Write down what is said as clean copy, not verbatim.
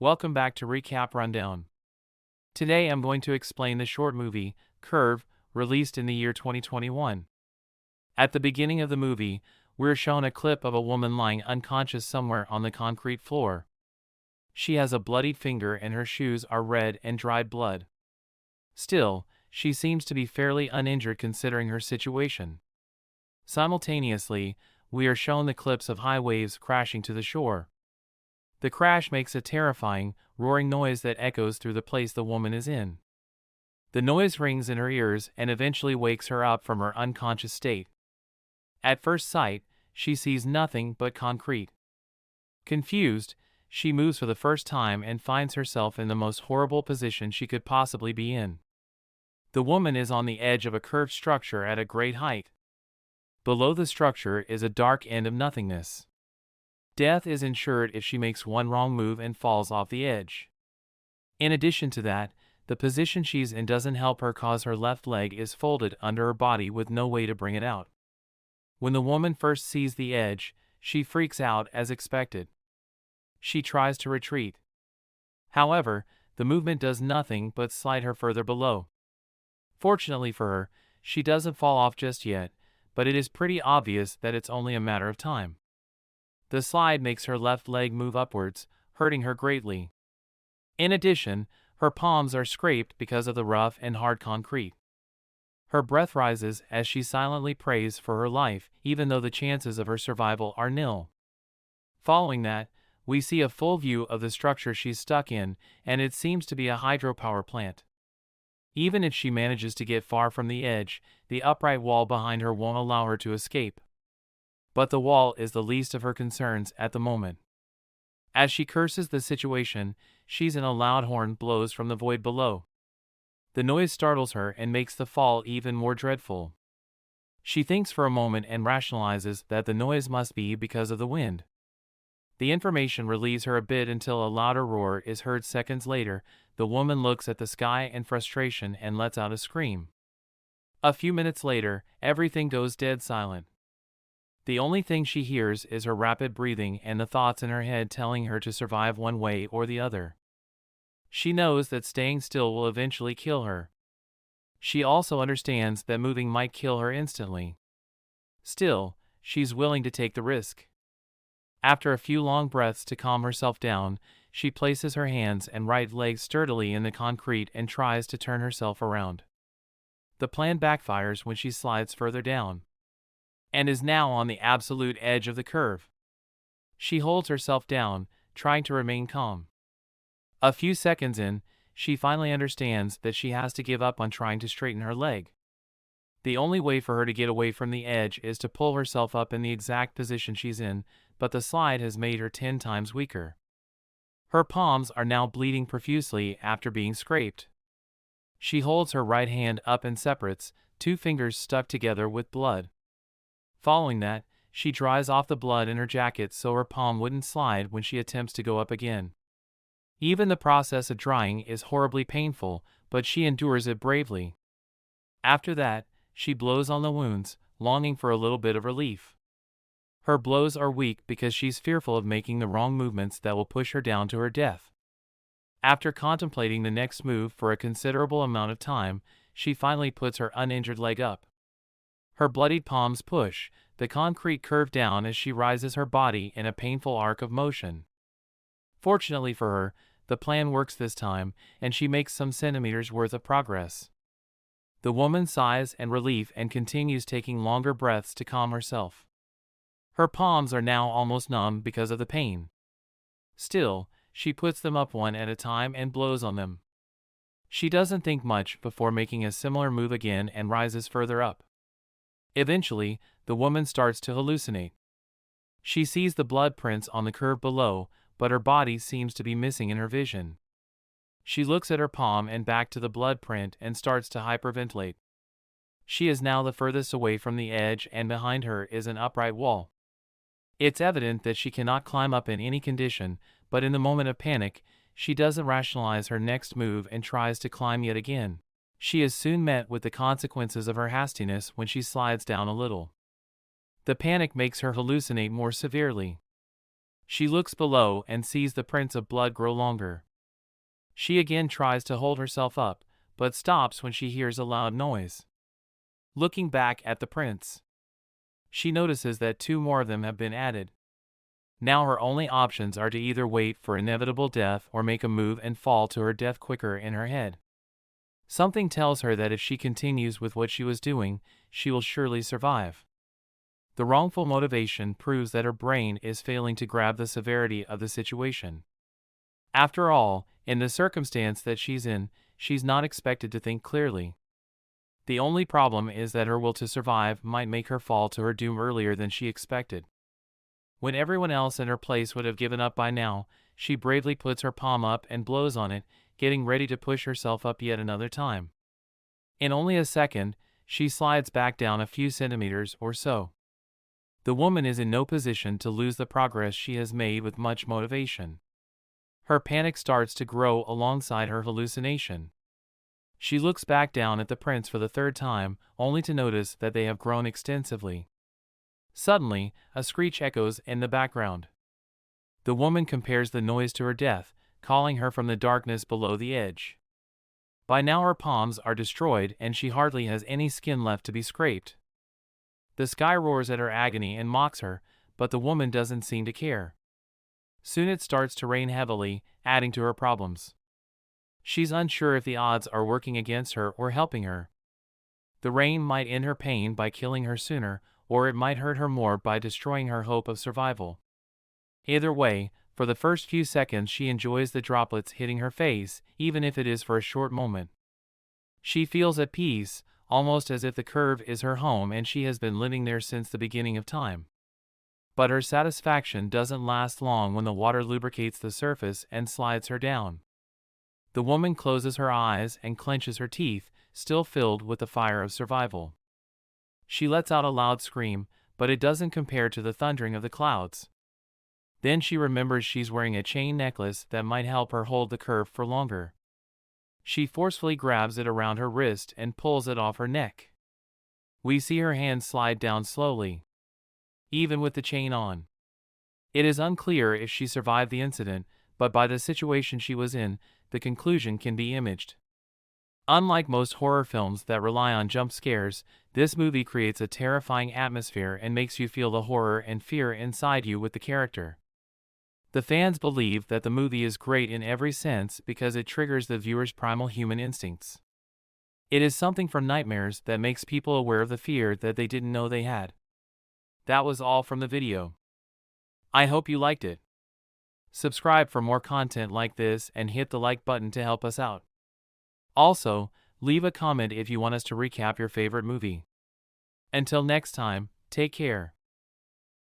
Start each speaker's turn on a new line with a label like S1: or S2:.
S1: Welcome back to Recap Rundown. Today I'm going to explain the short movie, Curve, released in the year 2021. At the beginning of the movie, we're shown a clip of a woman lying unconscious somewhere on the concrete floor. She has a bloodied finger and her shoes are red and dried blood. Still, she seems to be fairly uninjured considering her situation. Simultaneously, we are shown the clips of high waves crashing to the shore. The crash makes a terrifying, roaring noise that echoes through the place the woman is in. The noise rings in her ears and eventually wakes her up from her unconscious state. At first sight, she sees nothing but concrete. Confused, she moves for the first time and finds herself in the most horrible position she could possibly be in. The woman is on the edge of a curved structure at a great height. Below the structure is a dark end of nothingness. Death is ensured if she makes one wrong move and falls off the edge. In addition to that, the position she's in doesn't help her cause her left leg is folded under her body with no way to bring it out. When the woman first sees the edge, she freaks out as expected. She tries to retreat. However, the movement does nothing but slide her further below. Fortunately for her, she doesn't fall off just yet, but it is pretty obvious that it's only a matter of time. The slide makes her left leg move upwards, hurting her greatly. In addition, her palms are scraped because of the rough and hard concrete. Her breath rises as she silently prays for her life, even though the chances of her survival are nil. Following that, we see a full view of the structure she's stuck in, and it seems to be a hydropower plant. Even if she manages to get far from the edge, the upright wall behind her won't allow her to escape. But the wall is the least of her concerns at the moment. As she curses the situation, she's in a loud horn blows from the void below. The noise startles her and makes the fall even more dreadful. She thinks for a moment and rationalizes that the noise must be because of the wind. The information relieves her a bit until a louder roar is heard seconds later. The woman looks at the sky in frustration and lets out a scream. A few minutes later, everything goes dead silent. The only thing she hears is her rapid breathing and the thoughts in her head telling her to survive one way or the other. She knows that staying still will eventually kill her. She also understands that moving might kill her instantly. Still, she's willing to take the risk. After a few long breaths to calm herself down, she places her hands and right leg sturdily in the concrete and tries to turn herself around. The plan backfires when she slides further down, and is now on the absolute edge of the curve. She holds herself down, trying to remain calm. A few seconds in, she finally understands that she has to give up on trying to straighten her leg. The only way for her to get away from the edge is to pull herself up in the exact position she's in, but the slide has made her 10 times weaker. Her palms are now bleeding profusely after being scraped. She holds her right hand up and separates, 2 fingers stuck together with blood. Following that, she dries off the blood in her jacket so her palm wouldn't slide when she attempts to go up again. Even the process of drying is horribly painful, but she endures it bravely. After that, she blows on the wounds, longing for a little bit of relief. Her blows are weak because she's fearful of making the wrong movements that will push her down to her death. After contemplating the next move for a considerable amount of time, she finally puts her uninjured leg up. Her bloodied palms push the concrete curve down as she rises her body in a painful arc of motion. Fortunately for her, the plan works this time, and she makes some centimeters worth of progress. The woman sighs in relief and continues taking longer breaths to calm herself. Her palms are now almost numb because of the pain. Still, she puts them up one at a time and blows on them. She doesn't think much before making a similar move again and rises further up. Eventually, the woman starts to hallucinate. She sees the blood prints on the curve below, but her body seems to be missing in her vision. She looks at her palm and back to the blood print and starts to hyperventilate. She is now the furthest away from the edge and behind her is an upright wall. It's evident that she cannot climb up in any condition, but in the moment of panic, she doesn't rationalize her next move and tries to climb yet again. She is soon met with the consequences of her hastiness when she slides down a little. The panic makes her hallucinate more severely. She looks below and sees the prints of blood grow longer. She again tries to hold herself up, but stops when she hears a loud noise. Looking back at the prints, she notices that 2 more of them have been added. Now her only options are to either wait for inevitable death or make a move and fall to her death quicker in her head. Something tells her that if she continues with what she was doing, she will surely survive. The wrongful motivation proves that her brain is failing to grab the severity of the situation. After all, in the circumstance that she's in, she's not expected to think clearly. The only problem is that her will to survive might make her fall to her doom earlier than she expected. When everyone else in her place would have given up by now, she bravely puts her palm up and blows on it, getting ready to push herself up yet another time. In only a second, she slides back down a few centimeters or so. The woman is in no position to lose the progress she has made with much motivation. Her panic starts to grow alongside her hallucination. She looks back down at the prints for the 3rd time, only to notice that they have grown extensively. Suddenly, a screech echoes in the background. The woman compares the noise to her death, calling her from the darkness below the edge. By now her palms are destroyed and she hardly has any skin left to be scraped. The sky roars at her agony and mocks her, but the woman doesn't seem to care. Soon it starts to rain heavily, adding to her problems. She's unsure if the odds are working against her or helping her. The rain might end her pain by killing her sooner, or it might hurt her more by destroying her hope of survival. Either way, for the first few seconds she enjoys the droplets hitting her face, even if it is for a short moment. She feels at peace, almost as if the curve is her home and she has been living there since the beginning of time. But her satisfaction doesn't last long when the water lubricates the surface and slides her down. The woman closes her eyes and clenches her teeth, still filled with the fire of survival. She lets out a loud scream, but it doesn't compare to the thundering of the clouds. Then she remembers she's wearing a chain necklace that might help her hold the curve for longer. She forcefully grabs it around her wrist and pulls it off her neck. We see her hand slide down slowly, even with the chain on. It is unclear if she survived the incident, but by the situation she was in, the conclusion can be imaged. Unlike most horror films that rely on jump scares, this movie creates a terrifying atmosphere and makes you feel the horror and fear inside you with the character. The fans believe that the movie is great in every sense because it triggers the viewer's primal human instincts. It is something from nightmares that makes people aware of the fear that they didn't know they had. That was all from the video. I hope you liked it. Subscribe for more content like this and hit the like button to help us out. Also, leave a comment if you want us to recap your favorite movie. Until next time, take care.